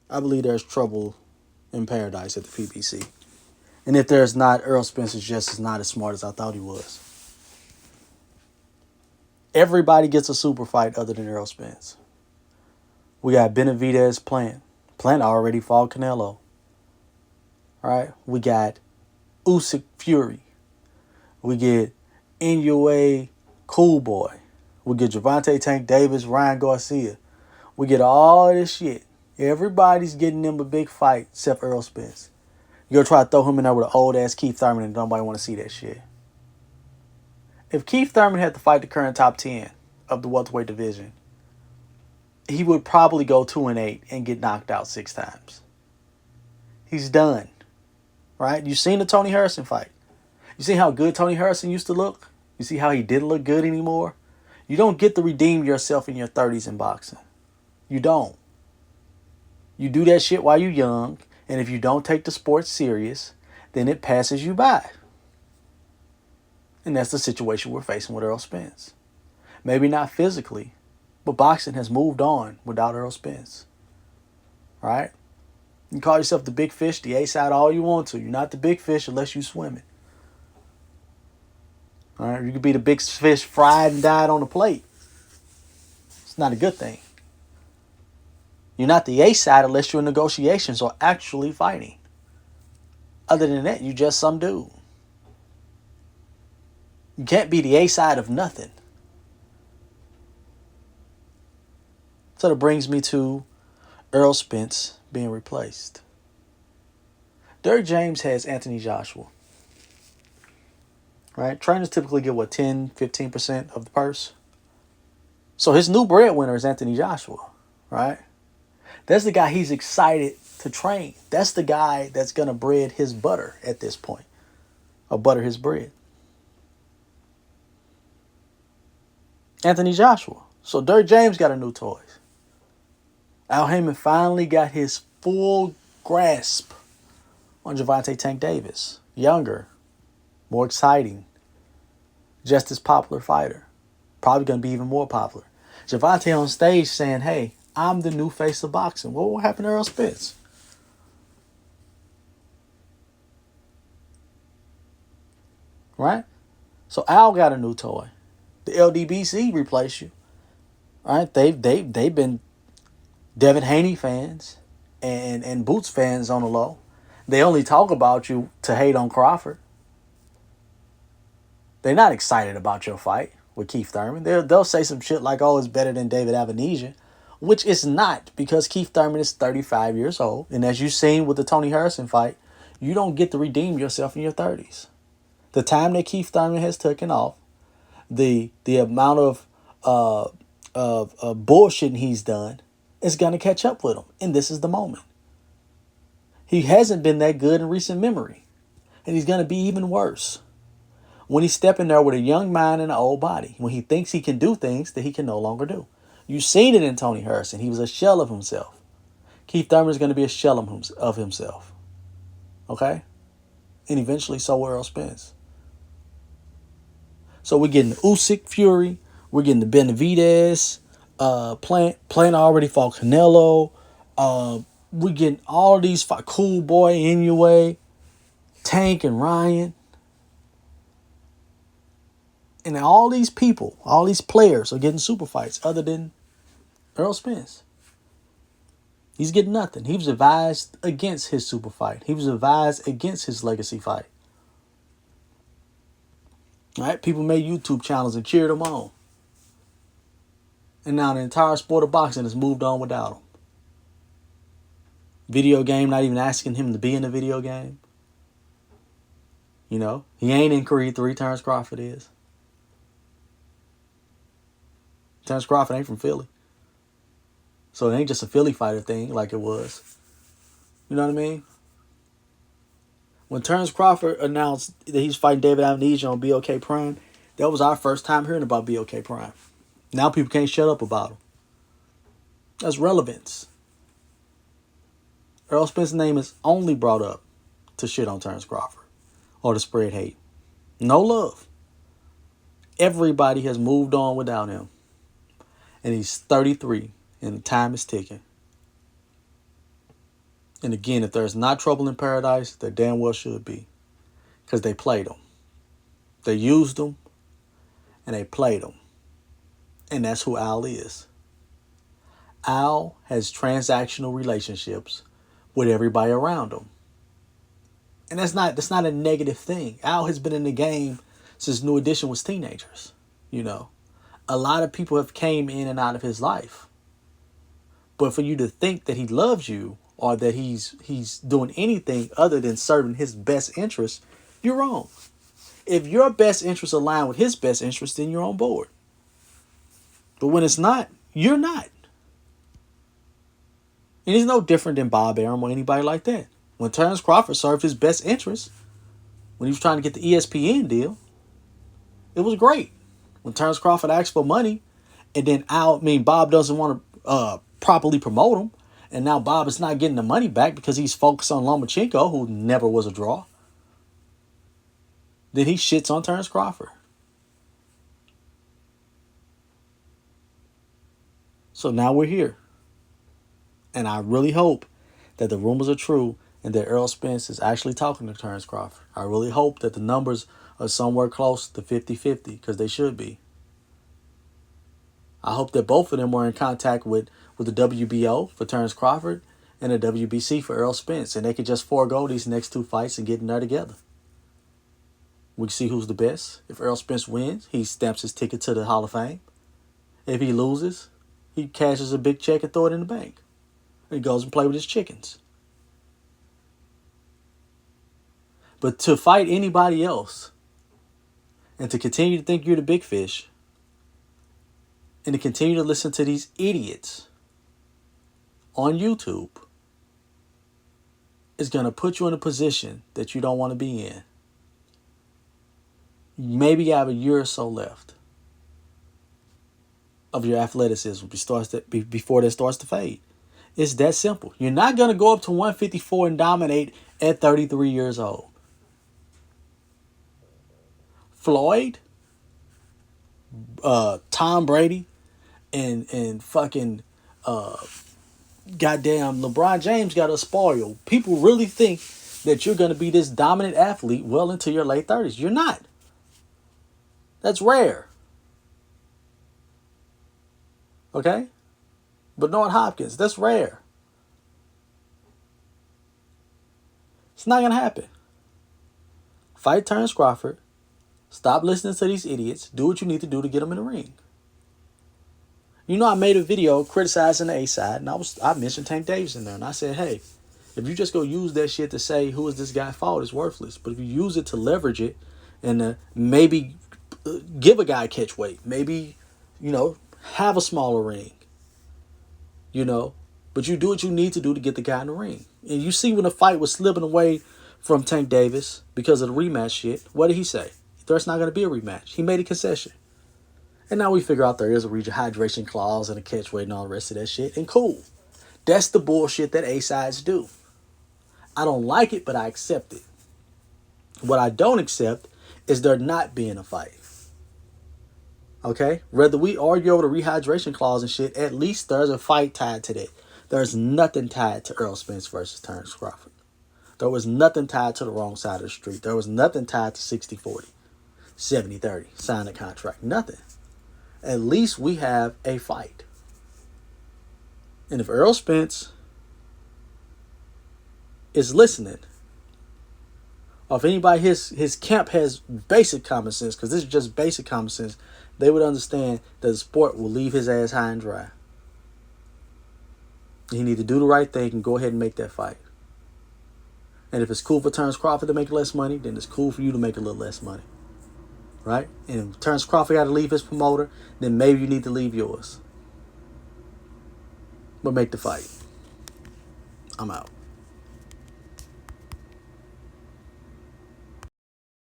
I believe there's trouble in paradise at the PBC. And if there's not, Errol Spence is just as not as smart as I thought he was. Everybody gets a super fight other than Errol Spence. We got Benavidez Plant. Plant already fought Canelo. All right. We got Usyk Fury. We get Inoue Cool Boy. We get Gervonta Tank Davis, Ryan Garcia. We get all this shit. Everybody's getting them a big fight except Errol Spence. You're going to try to throw him in there with an old-ass Keith Thurman and nobody want to see that shit. If Keith Thurman had to fight the current top 10 of the welterweight division, he would probably go 2-8 and get knocked out 6 times. He's done. Right? You've seen the Tony Harrison fight. You see how good Tony Harrison used to look? You see how he didn't look good anymore? You don't get to redeem yourself in your 30s in boxing. You don't. You do that shit while you're young, and if you don't take the sport serious, then it passes you by. And that's the situation we're facing with Errol Spence. Maybe not physically, but boxing has moved on without Errol Spence. Right? You can call yourself the big fish, the A-side, all you want to. You're not the big fish unless you swimming. All right? You could be the big fish fried and dyed on the plate. It's not a good thing. You're not the A-side unless you're in negotiations or actually fighting. Other than that, you just some dude. You can't be the A-side of nothing. So that brings me to Errol Spence being replaced. Derrick James has Anthony Joshua. Right? Trainers typically get, 10, 15% of the purse? So his new breadwinner is Anthony Joshua. Right? That's the guy he's excited to train. That's the guy that's going to bread his butter at this point. Or butter his bread. Anthony Joshua. So Derrick James got a new toy. Al Heyman finally got his full grasp on Gervonta Tank Davis. Younger, more exciting, just as popular fighter. Probably going to be even more popular. Gervonta on stage saying, hey, I'm the new face of boxing. What will happen to Errol Spence? Right? So Al got a new toy. The LDBC replaced you. Right? They've been Devin Haney fans and Boots fans on the low. They only talk about you to hate on Crawford. They're not excited about your fight with Keith Thurman. They'll say some shit like, oh, it's better than David Avenesian, which it's not, because Keith Thurman is 35 years old. And as you've seen with the Tony Harrison fight, you don't get to redeem yourself in your 30s. The time that Keith Thurman has taken off, the amount of bullshitting he's done is going to catch up with him. And this is the moment. He hasn't been that good in recent memory. And he's going to be even worse when he's stepping there with a young mind and an old body. When he thinks he can do things that he can no longer do. You've seen it in Tony Harrison. He was a shell of himself. Keith Thurman is going to be a shell of himself. Okay? And eventually so will Errol Spence. So we're getting Usyk Fury. We're getting the Benavidez. Plant already fought Canelo. We're getting all these fight. Cool Boy, Inoue, Tank and Ryan. And all these people, all these players are getting super fights other than Errol Spence. He's getting nothing. He was advised against his super fight. He was advised against his legacy fight. All right? People made YouTube channels and cheered him on. And now the entire sport of boxing has moved on without him. Video game, not even asking him to be in the video game. You know, he ain't in Creed 3, Terrence Crawford is. Terrence Crawford ain't from Philly. So it ain't just a Philly fighter thing like it was. You know what I mean? When Terrence Crawford announced that he's fighting David Avenesian on BOK Prime, that was our first time hearing about BOK Prime. Now people can't shut up about him. That's relevance. Errol Spence's name is only brought up to shit on Terrence Crawford or to spread hate. No love. Everybody has moved on without him. And he's 33 and the time is ticking. And again, if there's not trouble in paradise, there damn well should be. Because they played them. They used them and they played them. And that's who Al is. Al has transactional relationships with everybody around him. And that's not a negative thing. Al has been in the game since New Edition was teenagers. You know, a lot of people have came in and out of his life. But for you to think that he loves you or that he's doing anything other than serving his best interest, you're wrong. If your best interests align with his best interests, then you're on board. But when it's not, you're not. And he's no different than Bob Arum or anybody like that. When Terrence Crawford served his best interests, when he was trying to get the ESPN deal, it was great. When Terrence Crawford asked for money, and then Bob doesn't want to properly promote him, and now Bob is not getting the money back because he's focused on Lomachenko, who never was a draw. Then he shits on Terrence Crawford. So now we're here. And I really hope that the rumors are true and that Errol Spence is actually talking to Terrence Crawford. I really hope that the numbers are somewhere close to 50-50 because they should be. I hope that both of them were in contact with the WBO for Terrence Crawford and the WBC for Errol Spence, and they could just forego these next two fights and get in there together. We can see who's the best. If Errol Spence wins, he stamps his ticket to the Hall of Fame. If he loses, he cashes a big check and throw it in the bank. He goes and plays with his chickens. But to fight anybody else and to continue to think you're the big fish and to continue to listen to these idiots on YouTube is going to put you in a position that you don't want to be in. Maybe you have a year or so left of your athleticism before that starts to fade. It's that simple. You're not going to go up to 154 and dominate at 33 years old. Floyd, Tom Brady, and fucking goddamn LeBron James got a spoil. People really think that you're going to be this dominant athlete well into your late 30s. You're not. That's rare. Okay? Bernard Hopkins, that's rare. It's not going to happen. Fight Terrence Crawford. Stop listening to these idiots. Do what you need to do to get them in the ring. You know, I made a video criticizing the A-side, and I mentioned Tank Davis in there, and I said, hey, if you just go use that shit to say who is this guy fault, it's worthless. But if you use it to leverage it and maybe give a guy a catch weight, maybe, have a smaller ring, but you do what you need to do to get the guy in the ring. And you see when the fight was slipping away from Tank Davis because of the rematch shit, what did he say? There's not going to be a rematch. He made a concession. And now we figure out there is a rehydration clause and a catch weight and all the rest of that shit. And cool. That's the bullshit that A-sides do. I don't like it, but I accept it. What I don't accept is there not being a fight. Okay? Whether we argue over the rehydration clause and shit, at least there's a fight tied to that. There's nothing tied to Errol Spence versus Terrence Crawford. There was nothing tied to the wrong side of the street. There was nothing tied to 60-40, 70-30, sign a contract. Nothing. At least we have a fight. And if Errol Spence is listening, or if anybody his camp has basic common sense, because this is just basic common sense, they would understand that the sport will leave his ass high and dry. He need to do the right thing and go ahead and make that fight. And if it's cool for Terrence Crawford to make less money, then it's cool for you to make a little less money. Right? And if Terrence Crawford got to leave his promoter, then maybe you need to leave yours. But make the fight. I'm out.